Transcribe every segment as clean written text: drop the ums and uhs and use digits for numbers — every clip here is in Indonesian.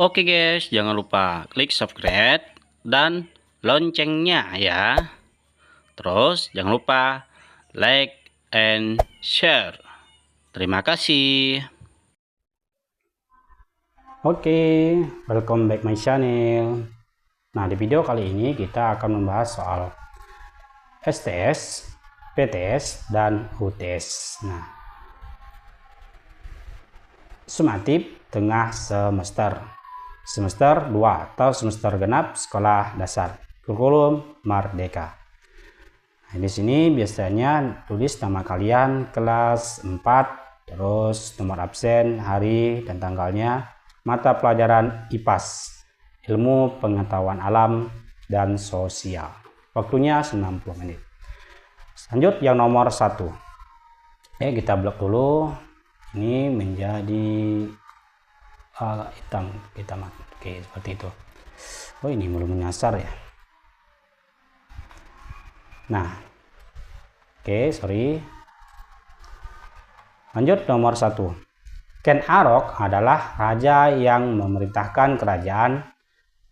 Oke guys, jangan lupa klik subscribe dan loncengnya ya. Terus jangan lupa like and share. Terima kasih. Oke, welcome back my channel. Nah, di video kali ini kita akan membahas soal STS, PTS, dan UTS. Nah, sumatif tengah semester 2 atau semester genap sekolah dasar, kurikulum merdeka. Nah, di sini biasanya tulis nama kalian, kelas 4, terus nomor absen, hari dan tanggalnya, mata pelajaran IPAS, ilmu pengetahuan alam dan sosial. Waktunya 90 menit. Lanjut yang nomor 1. Kita blok dulu. Ini menjadi hitam. Oke, seperti itu. Oh, ini belum menyasar ya. Nah, oke, sorry. Lanjut nomor 1. Ken Arok adalah raja yang memerintahkan kerajaan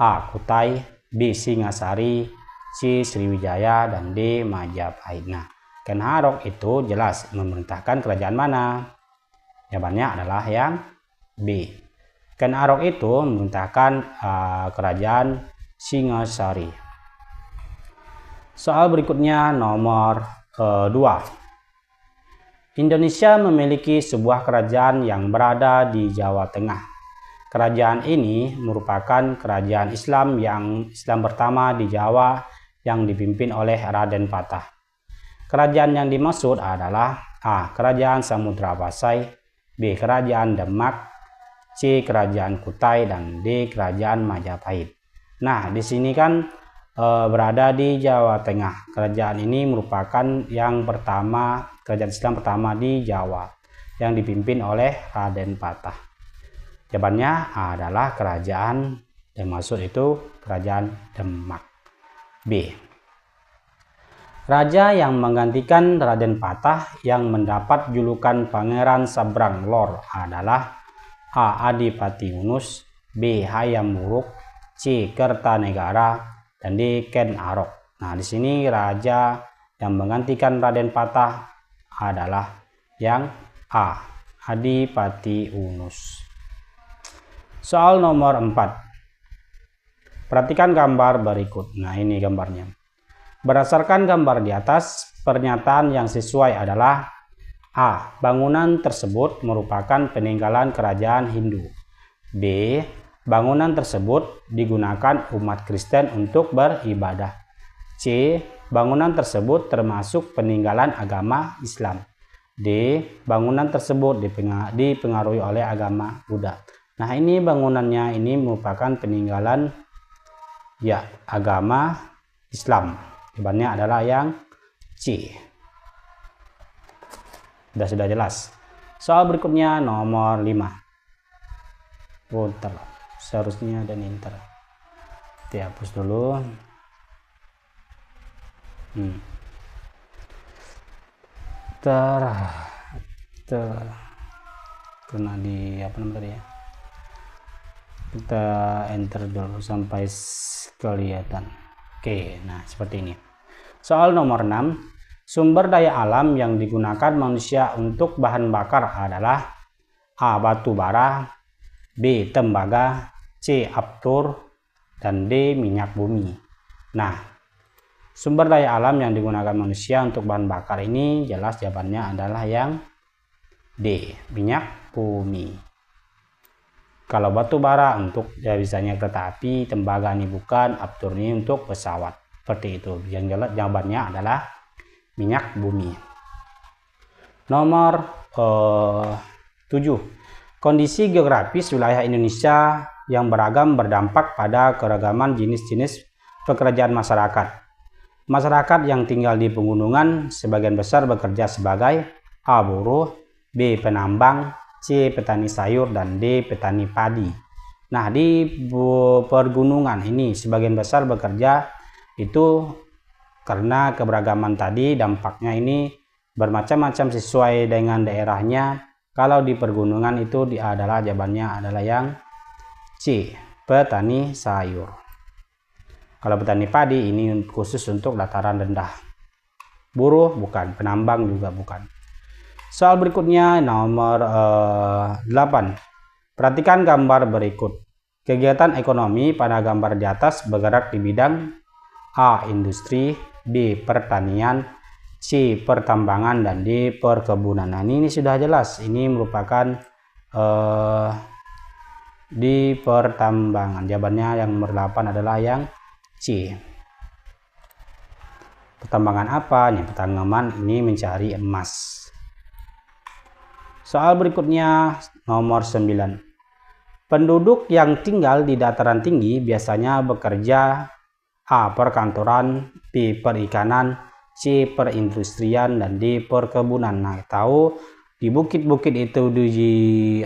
A. Kutai, B. Singasari, C. Sriwijaya, dan D. Majapahit. Nah, Ken Arok itu jelas memerintahkan kerajaan mana? Jawabannya adalah yang B. Ken Arok itu memerintahkan kerajaan Singasari. Soal berikutnya nomor 2. Indonesia memiliki sebuah kerajaan yang berada di Jawa Tengah. Kerajaan ini merupakan kerajaan Islam pertama di Jawa yang dipimpin oleh Raden Patah. Kerajaan yang dimaksud adalah A. Kerajaan Samudra Pasai, B. Kerajaan Demak, C. Kerajaan Kutai, dan D. Kerajaan Majapahit. Nah, di sini kan berada di Jawa Tengah. Kerajaan ini merupakan kerajaan Islam pertama di Jawa yang dipimpin oleh Raden Patah. Jawabannya adalah kerajaan yang maksud itu kerajaan Demak. B. Raja yang menggantikan Raden Patah yang mendapat julukan Pangeran Sabrang Lor adalah A. Adipati Unus, B. Hayam Wuruk, C. Kertanegara, dan D. Ken Arok. Nah, di sini raja yang menggantikan Raden Patah adalah yang A. Adipati Unus. Soal nomor 4. Perhatikan gambar berikut. Nah, ini gambarnya. Berdasarkan gambar di atas, pernyataan yang sesuai adalah A. Bangunan tersebut merupakan peninggalan kerajaan Hindu. B. Bangunan tersebut digunakan umat Kristen untuk beribadah. C. Bangunan tersebut termasuk peninggalan agama Islam. D. Bangunan tersebut dipengaruhi oleh agama Buddha. Nah, ini bangunannya ini merupakan peninggalan agama Islam. Jawabannya adalah yang C. Sudah jelas. Soal berikutnya nomor 5. Bentar. Seharusnya ada inter. Dihapus dulu. Kena di apa namanya tadi ya? Kita enter dulu sampai kelihatan. Oke, nah seperti ini. Soal nomor 6. Sumber daya alam yang digunakan manusia untuk bahan bakar adalah A. Batu bara, B. Tembaga, C. Aftur, dan D. Minyak bumi. Nah, sumber daya alam yang digunakan manusia untuk bahan bakar ini jelas jawabannya adalah yang D. Minyak bumi. Kalau batu bara untuk bisanya kereta api, tembaga ini bukan, aftur ini untuk pesawat. Seperti itu. Yang jelas jawabannya adalah minyak bumi. Nomor 7. Kondisi geografis wilayah Indonesia yang beragam berdampak pada keragaman jenis-jenis pekerjaan masyarakat. Masyarakat yang tinggal di pegunungan sebagian besar bekerja sebagai A. Buruh, B. Penambang, C. Petani sayur, dan D. Petani padi. Nah, di pergunungan ini sebagian besar bekerja itu karena keberagaman tadi dampaknya ini bermacam-macam sesuai dengan daerahnya. Kalau di pergunungan itu adalah jawabannya adalah yang C. C. Petani sayur. Kalau petani padi ini khusus untuk dataran rendah. Buruh bukan, penambang juga bukan. Soal berikutnya nomor 8. Perhatikan gambar berikut. Kegiatan ekonomi pada gambar di atas bergerak di bidang A. Industri, B. Pertanian, C. Pertambangan, dan D. Perkebunan. Nah, ini sudah jelas. Ini merupakan di pertambangan. Jawabannya yang nomor 8 adalah yang C. Pertambangan apa? Ini pertambangan ini mencari emas. Soal berikutnya nomor 9. Penduduk yang tinggal di dataran tinggi biasanya bekerja A. Perkantoran, B. Perikanan, C. Perindustrian, dan D. Perkebunan. Nah, tahu di bukit-bukit itu di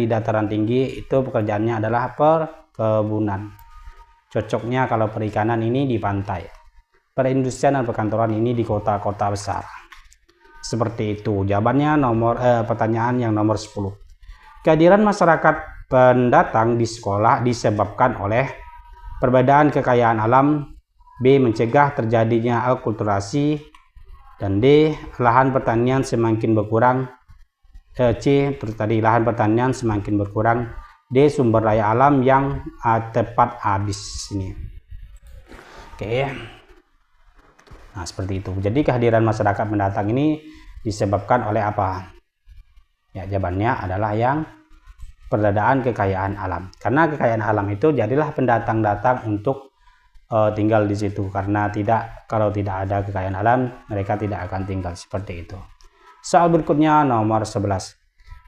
dataran tinggi itu pekerjaannya adalah perkebunan. Cocoknya kalau perikanan ini di pantai. Perindustrian dan perkantoran ini di kota-kota besar. Seperti itu. Jawabannya pertanyaan yang nomor 10. Kehadiran masyarakat pendatang di sekolah disebabkan oleh perbedaan kekayaan alam, B. Mencegah terjadinya akulturasi, dan D. Lahan pertanian semakin berkurang, C. Lahan pertanian semakin berkurang, D. Sumber daya alam yang tepat habis. Ini. Oke. Nah, seperti itu. Jadi kehadiran masyarakat pendatang ini disebabkan oleh apa? Ya, jawabannya adalah yang perbedaan kekayaan alam. Karena kekayaan alam itu jadilah pendatang datang untuk tinggal di situ. Karena kalau tidak ada kekayaan alam, mereka tidak akan tinggal seperti itu. Soal berikutnya nomor 11.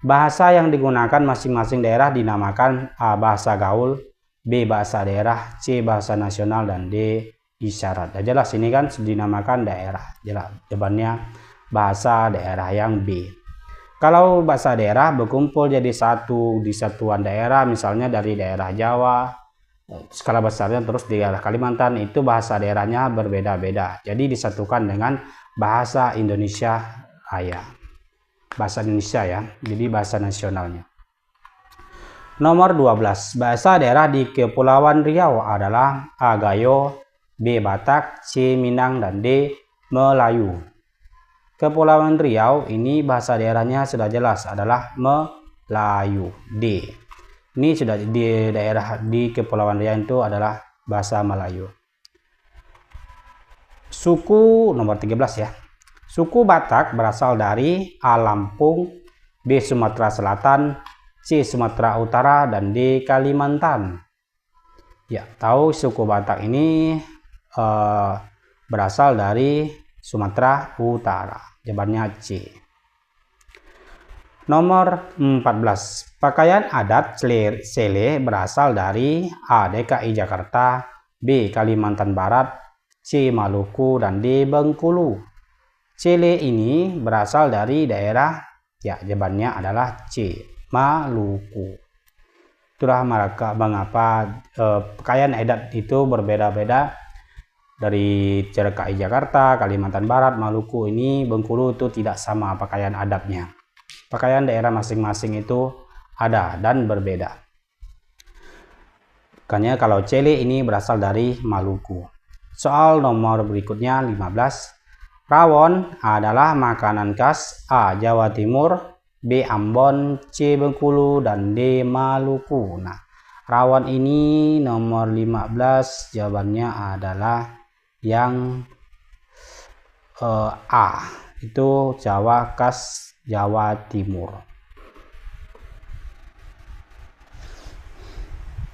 Bahasa yang digunakan masing-masing daerah dinamakan A. Bahasa gaul, B. Bahasa daerah, C. Bahasa nasional, dan D. Isyarat. Ya, jelas ini kan dinamakan daerah. Jelas jawabannya bahasa daerah yang B. Kalau bahasa daerah berkumpul jadi satu di satuan daerah, misalnya dari daerah Jawa, skala besarnya terus di daerah Kalimantan, itu bahasa daerahnya berbeda-beda. Jadi disatukan dengan bahasa Indonesia Raya. Bahasa Indonesia ya, jadi bahasa nasionalnya. Nomor 12. Bahasa daerah di Kepulauan Riau adalah A. Gayo, B. Batak, C. Minang, dan D. Melayu. Kepulauan Riau ini bahasa daerahnya sudah jelas adalah Melayu, D. Ini sudah di daerah di Kepulauan Riau itu adalah bahasa Melayu. Suku nomor 13 ya. Suku Batak berasal dari A. Lampung, B. Sumatera Selatan, C. Sumatera Utara, dan D. Kalimantan. Ya, tahu suku Batak ini berasal dari Sumatera Utara. Jawabannya C. Nomor 14. Pakaian adat Sele berasal dari A. DKI Jakarta, B. Kalimantan Barat, C. Maluku, dan D. Bengkulu. Sele ini berasal dari daerah, ya jawabannya adalah C. Maluku. Itulah mengapa pakaian adat itu berbeda-beda. Dari DKI Jakarta, Kalimantan Barat, Maluku, ini Bengkulu itu tidak sama pakaian adatnya. Pakaian daerah masing-masing itu ada dan berbeda. Makanya kalau Cele ini berasal dari Maluku. Soal nomor berikutnya 15. Rawon adalah makanan khas A. Jawa Timur, B. Ambon, C. Bengkulu, dan D. Maluku. Nah, rawon ini nomor 15 jawabannya adalah yang A, itu Jawa khas Jawa Timur.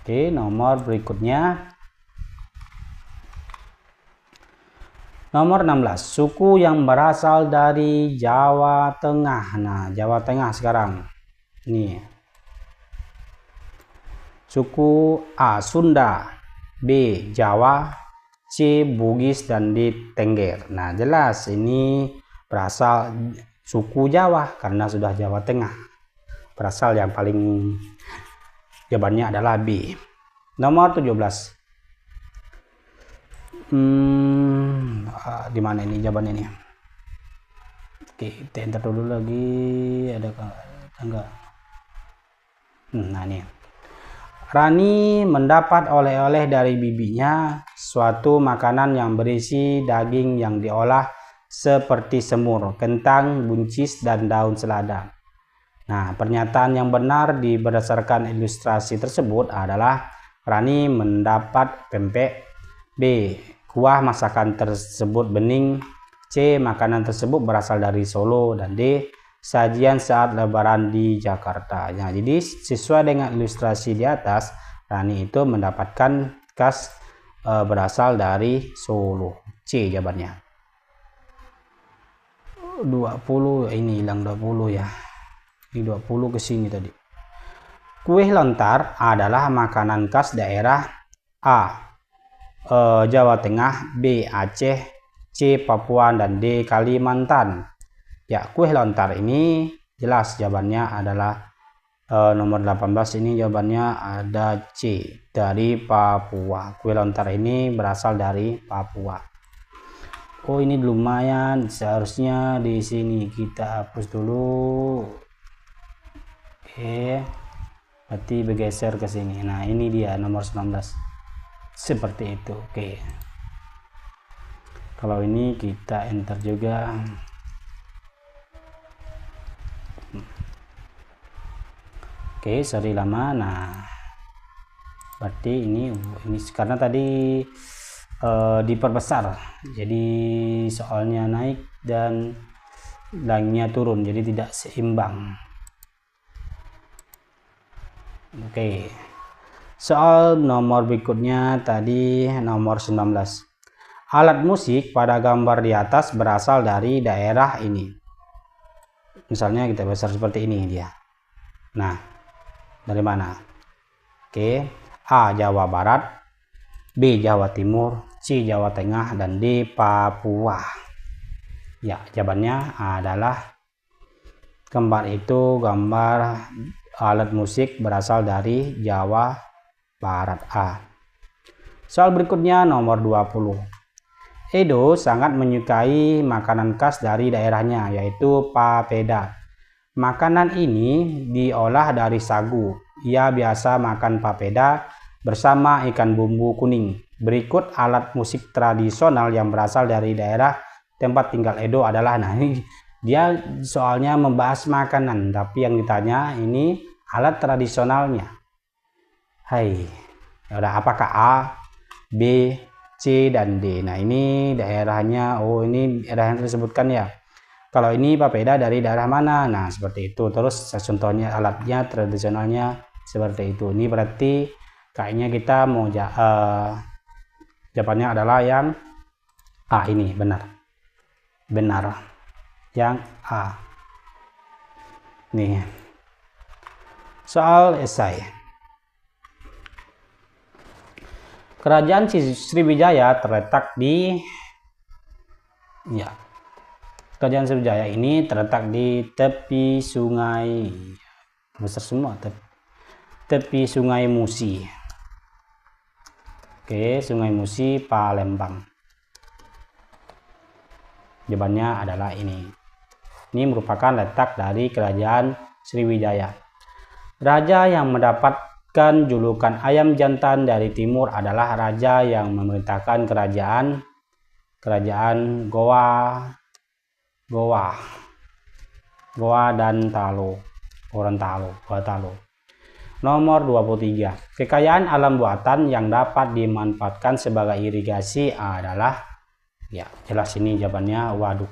Oke, nomor berikutnya nomor 16. Suku yang berasal dari Jawa Tengah. Nah, Jawa Tengah sekarang ini suku A. Sunda, B. Jawa, C. Bugis, dan D. Tengger. Nah, jelas ini berasal suku Jawa karena sudah Jawa Tengah. Berasal yang paling jawabannya adalah B. Nomor 17. Di mana ini jawabannya ini? Oke, kita enter dulu lagi. Ada enggak? Nah, ini. Rani mendapat oleh-oleh dari bibinya, suatu makanan yang berisi daging yang diolah seperti semur, kentang, buncis, dan daun selada. Nah, pernyataan yang benar berdasarkan ilustrasi tersebut adalah Rani mendapat pempek, B. Kuah masakan tersebut bening, C. Makanan tersebut berasal dari Solo, dan D. Sajian saat lebaran di Jakarta. Nah, jadi sesuai dengan ilustrasi di atas, Rani itu mendapatkan kas berasal dari Solo. C jawabannya. 20 ini hilang 20 ya. Ini 20 ke sini tadi. Kue lontar adalah makanan khas daerah A. Jawa Tengah, B. Aceh, C. Papua, dan D. Kalimantan. Ya, kue lontar ini jelas jawabannya adalah nomor 18 ini jawabannya ada C, dari Papua. Kue lontar ini berasal dari Papua. Oh, ini lumayan, seharusnya di sini kita hapus dulu. Oke. Berarti bergeser ke sini. Nah, ini dia nomor 19. Seperti itu. Oke. Kalau ini kita enter juga. Oke, sorry lama. Nah, berarti ini karena tadi diperbesar, jadi soalnya naik dan lainnya turun, jadi tidak seimbang. Oke, soal nomor berikutnya tadi nomor 19. Alat musik pada gambar di atas berasal dari daerah ini. Misalnya kita besar seperti ini dia. Nah, dari mana? Oke, A. Jawa Barat, B. Jawa Timur, C. Jawa Tengah, dan D. Papua. Ya, jawabannya adalah gambar itu gambar alat musik berasal dari Jawa Barat, A. Soal berikutnya nomor 20. Edo sangat menyukai makanan khas dari daerahnya, yaitu papeda. Makanan ini diolah dari sagu. Ia biasa makan papeda bersama ikan bumbu kuning. Berikut alat musik tradisional yang berasal dari daerah tempat tinggal Edo adalah. Nah, ini dia soalnya membahas makanan, tapi yang ditanya ini alat tradisionalnya. Hai, udah apakah A, B, C, dan D? Nah, ini daerahnya. Oh, ini daerah yang disebutkan ya. Kalau ini papeda dari daerah mana? Nah, seperti itu. Terus contohnya alatnya tradisionalnya seperti itu. Ini berarti kayaknya kita mau jawabannya adalah yang A ini, benar. Benar. Yang A. Nih. Soal esai. Kerajaan Sriwijaya terletak di Kerajaan Sriwijaya ini terletak di tepi sungai besar semua, tepi sungai Musi. Oke, sungai Musi, Palembang. Jawabannya adalah ini. Ini merupakan letak dari Kerajaan Sriwijaya. Raja yang mendapatkan julukan ayam jantan dari timur adalah raja yang memerintahkan kerajaan Goa dan Gorontalo. Nomor 23. Kekayaan alam buatan yang dapat dimanfaatkan sebagai irigasi adalah, ya jelas ini jawabannya waduk.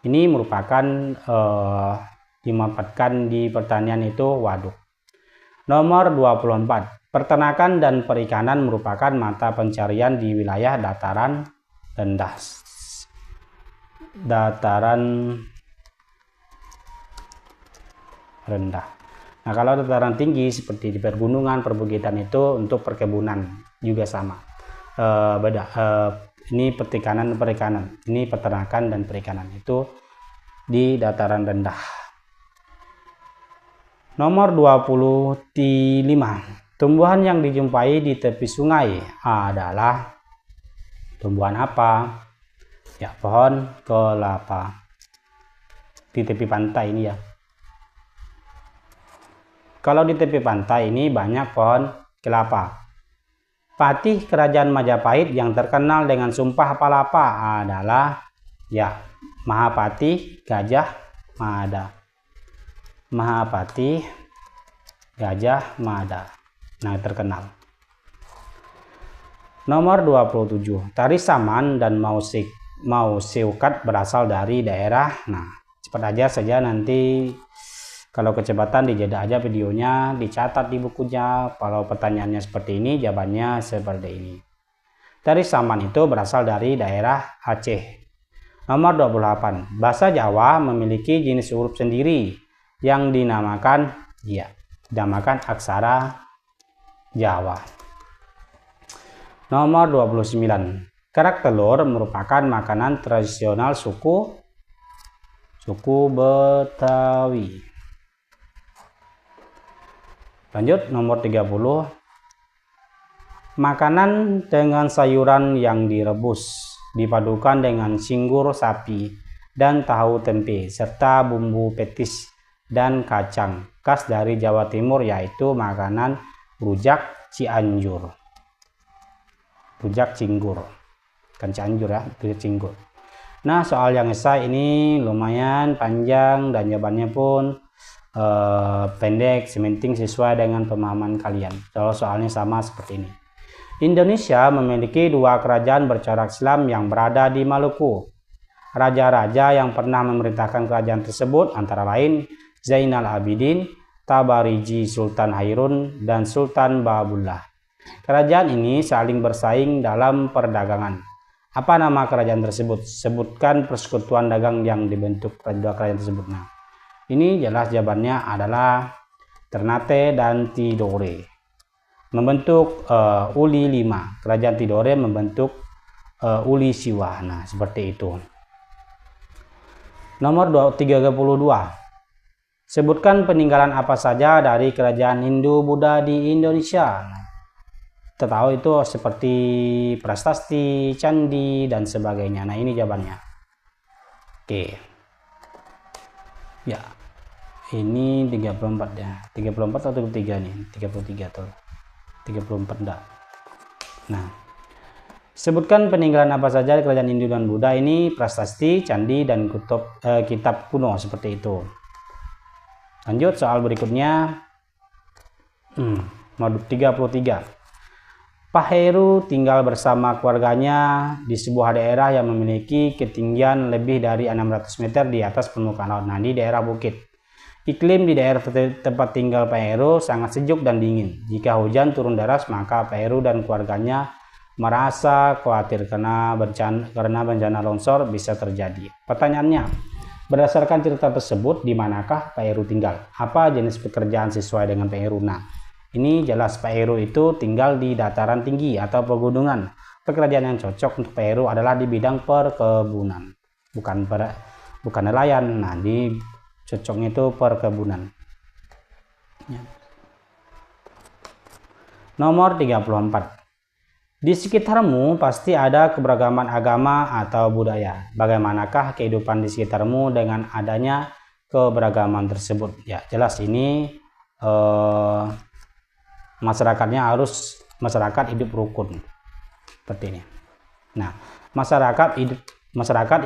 Ini merupakan dimanfaatkan di pertanian itu waduk. Nomor 24. Peternakan dan perikanan merupakan mata pencarian di wilayah dataran rendah. Nah, kalau dataran tinggi seperti di pergunungan, perbukitan itu untuk perkebunan juga sama. Ini perikanan, ini peternakan dan perikanan itu di dataran rendah. Nomor 25. Tumbuhan yang dijumpai di tepi sungai adalah tumbuhan apa? Ya, pohon kelapa. Di tepi pantai ini ya. Kalau di tepi pantai ini banyak pohon kelapa. Patih kerajaan Majapahit yang terkenal dengan Sumpah Palapa adalah Mahapati Gajah Mada. Mahapati Gajah Mada. Nah, terkenal. Nomor 27. Tari Saman dan Mausiukat berasal dari daerah. Nah, cepat aja saja, nanti kalau kecepatan dijeda aja videonya, dicatat di bukunya. Kalau pertanyaannya seperti ini, jawabannya seperti ini. Tari Saman itu berasal dari daerah Aceh. Nomor 28. Bahasa Jawa memiliki jenis huruf sendiri yang dinamakan aksara Jawa. Nomor 29. Kerak telur merupakan makanan tradisional suku Betawi. Lanjut, nomor 30. Makanan dengan sayuran yang direbus dipadukan dengan cinggur sapi dan tahu tempe serta bumbu petis dan kacang khas dari Jawa Timur, yaitu makanan rujak Cianjur. Rujak Cinggur, kan Cianjur ya, rujak Cinggur. Nah, soal yang esai ini lumayan panjang dan jawabannya pun pendek, sementing sesuai dengan pemahaman kalian. Kalau soalnya sama seperti ini. Indonesia memiliki 2 kerajaan bercorak Islam yang berada di Maluku. Raja-raja yang pernah memerintahkan kerajaan tersebut antara lain Zainal Abidin, Tabariji Sultan Hairun, dan Sultan Bahabullah. Kerajaan ini saling bersaing dalam perdagangan. Apa nama kerajaan tersebut? Sebutkan persekutuan dagang yang dibentuk kedua kerajaan tersebut. Nah, ini jelas jawabannya adalah Ternate dan Tidore. Membentuk Uli 5. Kerajaan Tidore membentuk Uli Siwa. Nah, seperti itu. Nomor 32. Sebutkan peninggalan apa saja dari kerajaan Hindu-Buddha di Indonesia. Nah, kita tahu itu seperti prasasti, candi, dan sebagainya. Nah, ini jawabannya. Oke. Ya. Ini 34 ya. 34 atau 33 nih? 33 tuh. 34 enggak. Nah, sebutkan peninggalan apa saja kerajaan Hindu dan Buddha. Ini prasasti, candi, dan kitab kuno seperti itu. Lanjut soal berikutnya. Nomor 33. Pak Heru tinggal bersama keluarganya di sebuah daerah yang memiliki ketinggian lebih dari 600 meter di atas permukaan laut. Nah, di daerah bukit. Iklim di daerah tempat tinggal Pak Heru sangat sejuk dan dingin. Jika hujan turun deras, maka Pak Heru dan keluarganya merasa khawatir karena bencana longsor bisa terjadi. Pertanyaannya, berdasarkan cerita tersebut, di manakah Pak Heru tinggal? Apa jenis pekerjaan sesuai dengan Pak Heru? Nah, ini jelas Pak Heru itu tinggal di dataran tinggi atau pegunungan. Pekerjaan yang cocok untuk Pak Heru adalah di bidang perkebunan, bukan nelayan. Nah, di cocoknya itu perkebunan. Nomor 34. Di sekitarmu pasti ada keberagaman agama atau budaya. Bagaimanakah kehidupan di sekitarmu dengan adanya keberagaman tersebut? Ya, jelas ini masyarakat hidup rukun. Seperti ini. Nah, masyarakat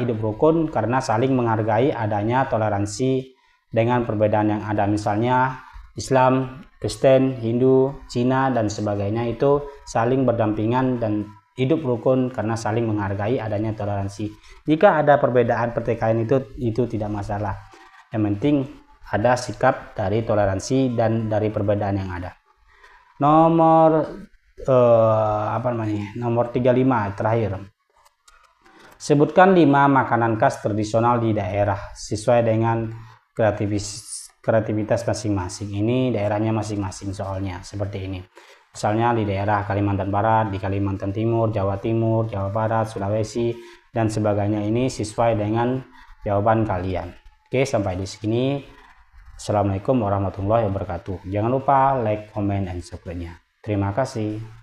hidup rukun karena saling menghargai, adanya toleransi dengan perbedaan yang ada. Misalnya Islam, Kristen, Hindu, Cina, dan sebagainya itu saling berdampingan dan hidup rukun karena saling menghargai, adanya toleransi. Jika ada perbedaan pertikaian itu tidak masalah. Yang penting ada sikap dari toleransi dan dari perbedaan yang ada. Nomor 35 terakhir. Sebutkan 5 makanan khas tradisional di daerah sesuai dengan kreativitas masing-masing. Ini daerahnya masing-masing soalnya seperti ini. Misalnya di daerah Kalimantan Barat, di Kalimantan Timur, Jawa Timur, Jawa Barat, Sulawesi, dan sebagainya. Ini sesuai dengan jawaban kalian. Oke, sampai di sini. Assalamualaikum warahmatullahi wabarakatuh. Jangan lupa like, comment, dan subscribe-nya. Terima kasih.